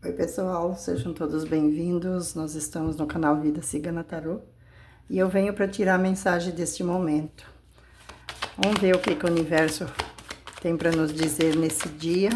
Oi pessoal, sejam todos bem-vindos. Nós estamos no canal Vida Cigana Tarô e eu venho para tirar a mensagem deste momento. Vamos ver o que o universo tem para nos dizer nesse dia.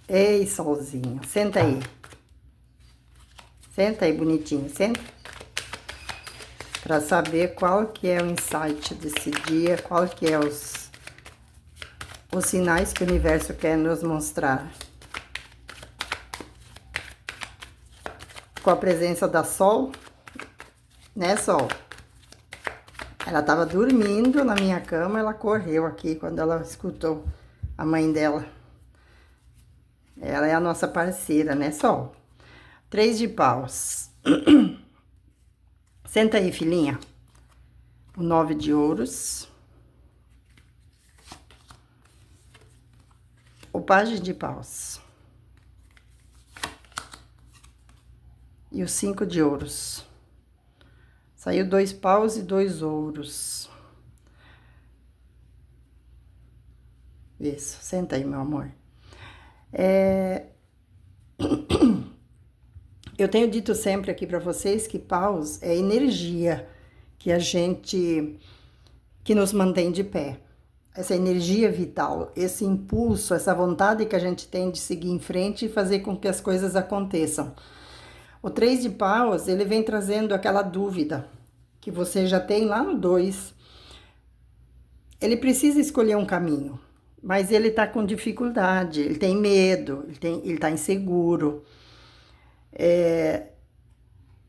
Ei, solzinho, senta aí. Senta aí, bonitinho, senta. Para saber qual que é o insight desse dia, qual que é os sinais que o universo quer nos mostrar. Com a presença da Sol, né, Sol? Ela tava dormindo na minha cama, ela correu aqui quando ela escutou a mãe dela. Ela é a nossa parceira, né, Sol? 3 de paus. Senta aí, filhinha. O 9 de ouros. O pajem de paus. E o 5 de ouros. Saiu 2 paus e 2 ouros. Isso, senta aí, meu amor. Eu tenho dito sempre aqui pra vocês que paus é energia que nos mantém de pé. Essa energia vital, esse impulso, essa vontade que a gente tem de seguir em frente e fazer com que as coisas aconteçam. O 3 de paus, ele vem trazendo aquela dúvida que você já tem lá no 2. Ele precisa escolher um caminho, mas ele tá com dificuldade, ele tem medo, ele tá inseguro.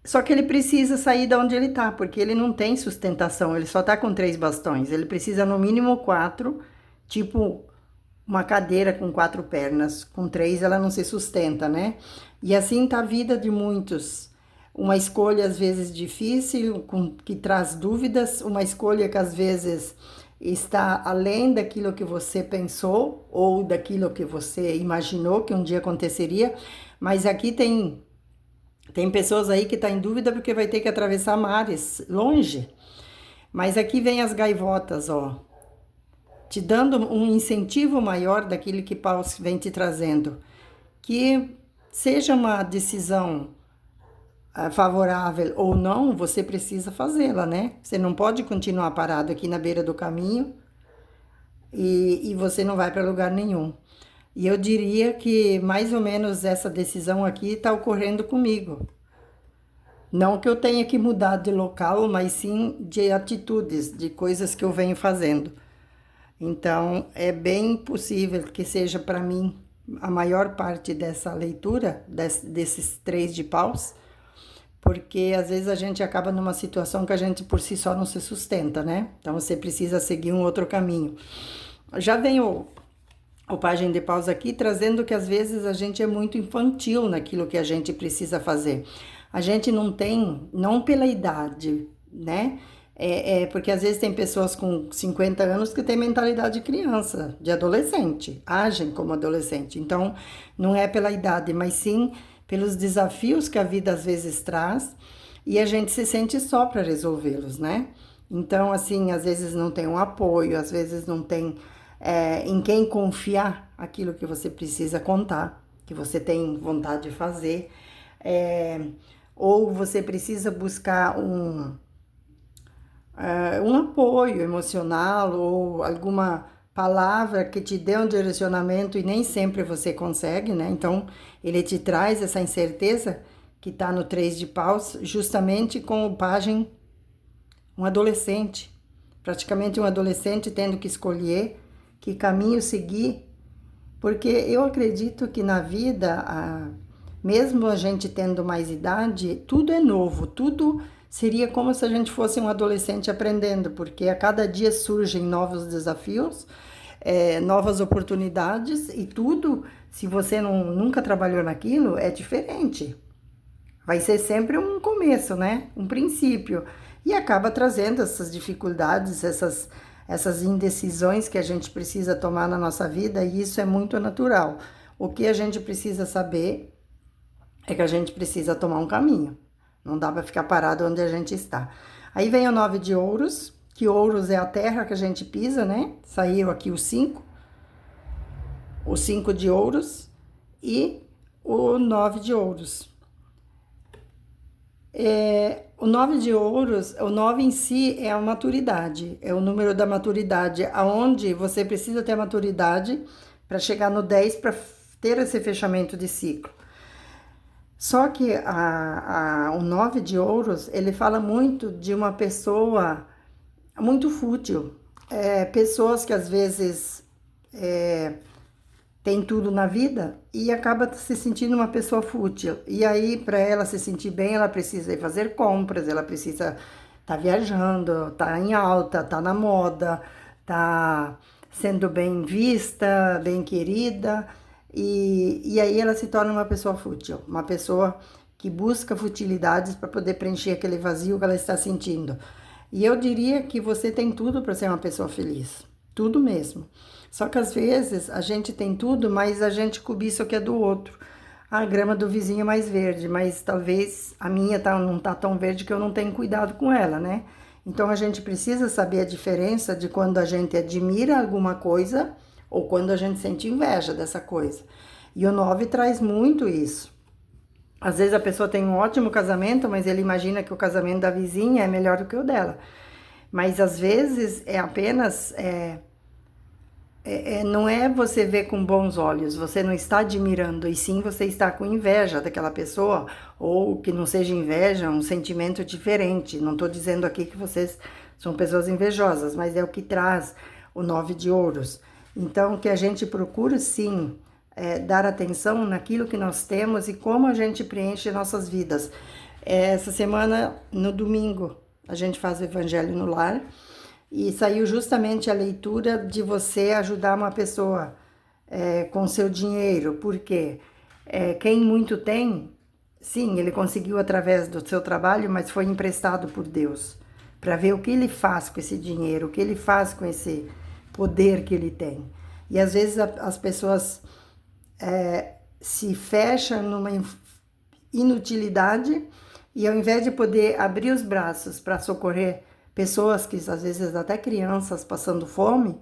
Só que ele precisa sair de onde ele tá, porque ele não tem sustentação, ele só tá com 3 bastões. Ele precisa no mínimo 4, tipo uma cadeira com 4 pernas. Com 3 ela não se sustenta, né? E assim tá a vida de muitos. Uma escolha às vezes difícil, que traz dúvidas, uma escolha que às vezes está além daquilo que você pensou ou daquilo que você imaginou que um dia aconteceria, mas aqui tem pessoas aí que tá em dúvida porque vai ter que atravessar mares longe. Mas aqui vem as gaivotas, ó, te dando um incentivo maior daquilo que Paulo vem te trazendo. Que seja uma decisão favorável ou não, você precisa fazê-la, né? Você não pode continuar parado aqui na beira do caminho e você não vai para lugar nenhum. E eu diria que mais ou menos essa decisão aqui está ocorrendo comigo. Não que eu tenha que mudar de local, mas sim de atitudes, de coisas que eu venho fazendo. Então, é bem possível que seja para mim a maior parte dessa leitura, desses 3 de paus, porque às vezes a gente acaba numa situação que a gente por si só não se sustenta, né? Então, você precisa seguir um outro caminho. Já vem o pajem de paus aqui, trazendo que às vezes a gente é muito infantil naquilo que a gente precisa fazer. A gente não tem, não pela idade, né? Porque às vezes tem pessoas com 50 anos que têm mentalidade de criança, de adolescente, agem como adolescente. Então, não é pela idade, mas sim pelos desafios que a vida às vezes traz e a gente se sente só para resolvê-los, né? Então, assim, às vezes não tem um apoio, às vezes não tem em quem confiar aquilo que você precisa contar, que você tem vontade de fazer, ou você precisa buscar um apoio emocional ou alguma palavra que te dê um direcionamento e nem sempre você consegue, né? Então, ele te traz essa incerteza que tá no 3 de paus, justamente com o pajem, um adolescente, praticamente um adolescente tendo que escolher que caminho seguir, porque eu acredito que na vida, mesmo a gente tendo mais idade, tudo é novo, tudo seria como se a gente fosse um adolescente aprendendo, porque a cada dia surgem novos desafios, novas oportunidades e tudo, se você nunca trabalhou naquilo, é diferente. Vai ser sempre um começo, né? Um princípio. E acaba trazendo essas dificuldades, essas indecisões que a gente precisa tomar na nossa vida, e isso é muito natural. O que a gente precisa saber é que a gente precisa tomar um caminho. Não dá para ficar parado onde a gente está. Aí vem o 9 de ouros, que ouros é a terra que a gente pisa, né? Saiu aqui o 5 de ouros, e o 9 de ouros. O 9 de ouros, o 9 em si é a maturidade, é o número da maturidade, aonde você precisa ter a maturidade para chegar no 10 para ter esse fechamento de ciclo. Só que o 9 de ouros, ele fala muito de uma pessoa muito fútil. Pessoas que às vezes tem tudo na vida e acaba se sentindo uma pessoa fútil. E aí, para ela se sentir bem, ela precisa ir fazer compras, ela precisa estar viajando, estar em alta, estar na moda, estar sendo bem vista, bem querida. E aí ela se torna uma pessoa fútil, uma pessoa que busca futilidades para poder preencher aquele vazio que ela está sentindo. E eu diria que você tem tudo para ser uma pessoa feliz, tudo mesmo. Só que às vezes a gente tem tudo, mas a gente cobiça o que é do outro. A grama do vizinho é mais verde, mas talvez a minha não tá tão verde que eu não tenho cuidado com ela, né? Então a gente precisa saber a diferença de quando a gente admira alguma coisa ou quando a gente sente inveja dessa coisa. E o 9 traz muito isso. Às vezes a pessoa tem um ótimo casamento, mas ele imagina que o casamento da vizinha é melhor do que o dela. Mas às vezes é apenas não é você ver com bons olhos, você não está admirando, e sim você está com inveja daquela pessoa, ou que não seja inveja, um sentimento diferente. Não estou dizendo aqui que vocês são pessoas invejosas, mas é o que traz o 9 de ouros. Então, que a gente procure sim dar atenção naquilo que nós temos e como a gente preenche nossas vidas. Essa semana, no domingo, a gente faz o Evangelho no Lar, e saiu justamente a leitura de você ajudar uma pessoa com seu dinheiro, porque quem muito tem, sim, ele conseguiu através do seu trabalho, mas foi emprestado por Deus, para ver o que ele faz com esse dinheiro, o que ele faz com esse poder que ele tem. E às vezes as pessoas se fecham numa inutilidade e ao invés de poder abrir os braços para socorrer pessoas que às vezes até crianças passando fome,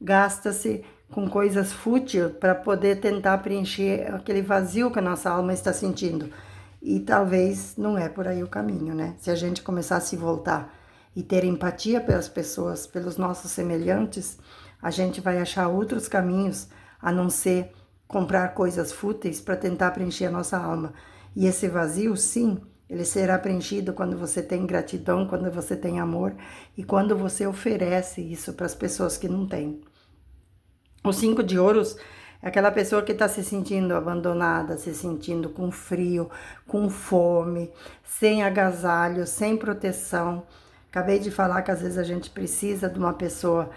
gasta-se com coisas fúteis para poder tentar preencher aquele vazio que a nossa alma está sentindo. E talvez não é por aí o caminho, né? Se a gente começar a se voltar e ter empatia pelas pessoas, pelos nossos semelhantes, a gente vai achar outros caminhos a não ser comprar coisas fúteis para tentar preencher a nossa alma. E esse vazio, sim, ele será preenchido quando você tem gratidão, quando você tem amor e quando você oferece isso para as pessoas que não têm. O 5 de ouros é aquela pessoa que está se sentindo abandonada, se sentindo com frio, com fome, sem agasalho, sem proteção. Acabei de falar que às vezes a gente precisa de uma pessoa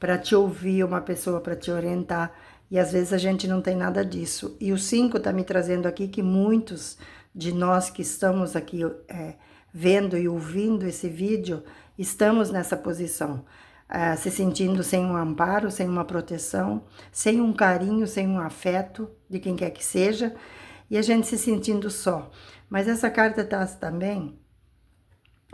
para te ouvir, uma pessoa para te orientar, e às vezes a gente não tem nada disso. E o 5 está me trazendo aqui que muitos de nós que estamos aqui vendo e ouvindo esse vídeo, estamos nessa posição, se sentindo sem um amparo, sem uma proteção, sem um carinho, sem um afeto de quem quer que seja, e a gente se sentindo só. Mas essa carta traz também,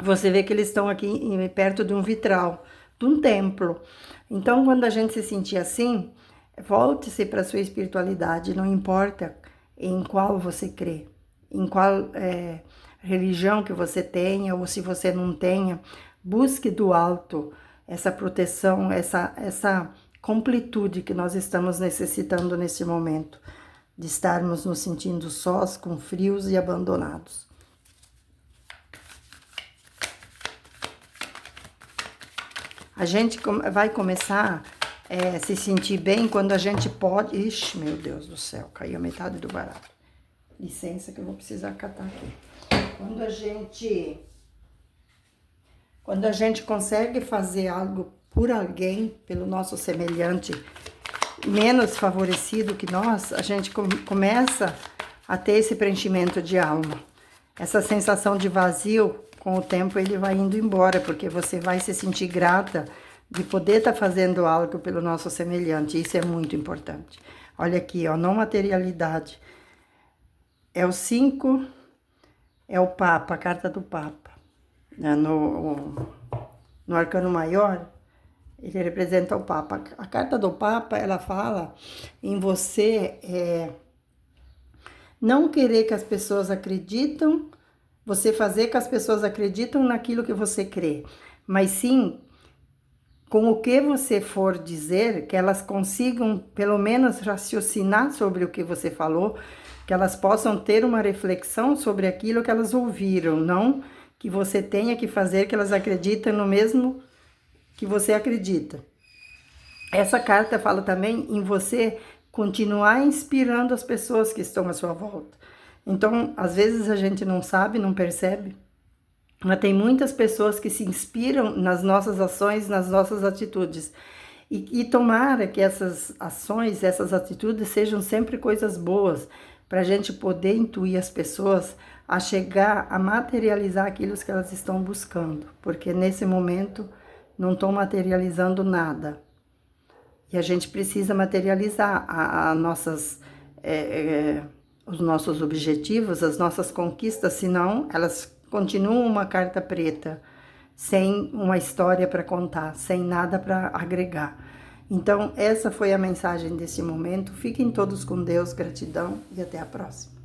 você vê que eles estão aqui perto de um vitral, de um templo. Então, quando a gente se sentir assim, volte-se para a sua espiritualidade, não importa em qual você crê, em qual religião que você tenha, ou se você não tenha, busque do alto essa proteção, essa completude que nós estamos necessitando nesse momento, de estarmos nos sentindo sós, com frios e abandonados. A gente vai começar a se sentir bem quando a gente pode... Ixi, meu Deus do céu, caiu a metade do baralho. Licença que eu vou precisar catar aqui. Quando a gente consegue fazer algo por alguém, pelo nosso semelhante menos favorecido que nós, a gente começa a ter esse preenchimento de alma. Essa sensação de vazio, com o tempo ele vai indo embora, porque você vai se sentir grata de poder estar fazendo algo pelo nosso semelhante. Isso é muito importante. Olha aqui, ó, não materialidade. É o 5, é o Papa, a carta do Papa. No arcano maior, ele representa o Papa. A carta do Papa, ela fala em você Não querer que as pessoas acreditam, você fazer que as pessoas acreditam naquilo que você crê, mas sim com o que você for dizer, que elas consigam pelo menos raciocinar sobre o que você falou, que elas possam ter uma reflexão sobre aquilo que elas ouviram, não que você tenha que fazer que elas acreditem no mesmo que você acredita. Essa carta fala também em você continuar inspirando as pessoas que estão à sua volta. Então, às vezes a gente não sabe, não percebe, mas tem muitas pessoas que se inspiram nas nossas ações, nas nossas atitudes. E tomara que essas ações, essas atitudes sejam sempre coisas boas, para a gente poder intuir as pessoas a chegar a materializar aquilo que elas estão buscando. Porque nesse momento não estão materializando nada. E a gente precisa materializar os nossos objetivos, as nossas conquistas, senão elas continuam uma carta preta, sem uma história para contar, sem nada para agregar. Então, essa foi a mensagem desse momento. Fiquem todos com Deus, gratidão e até a próxima.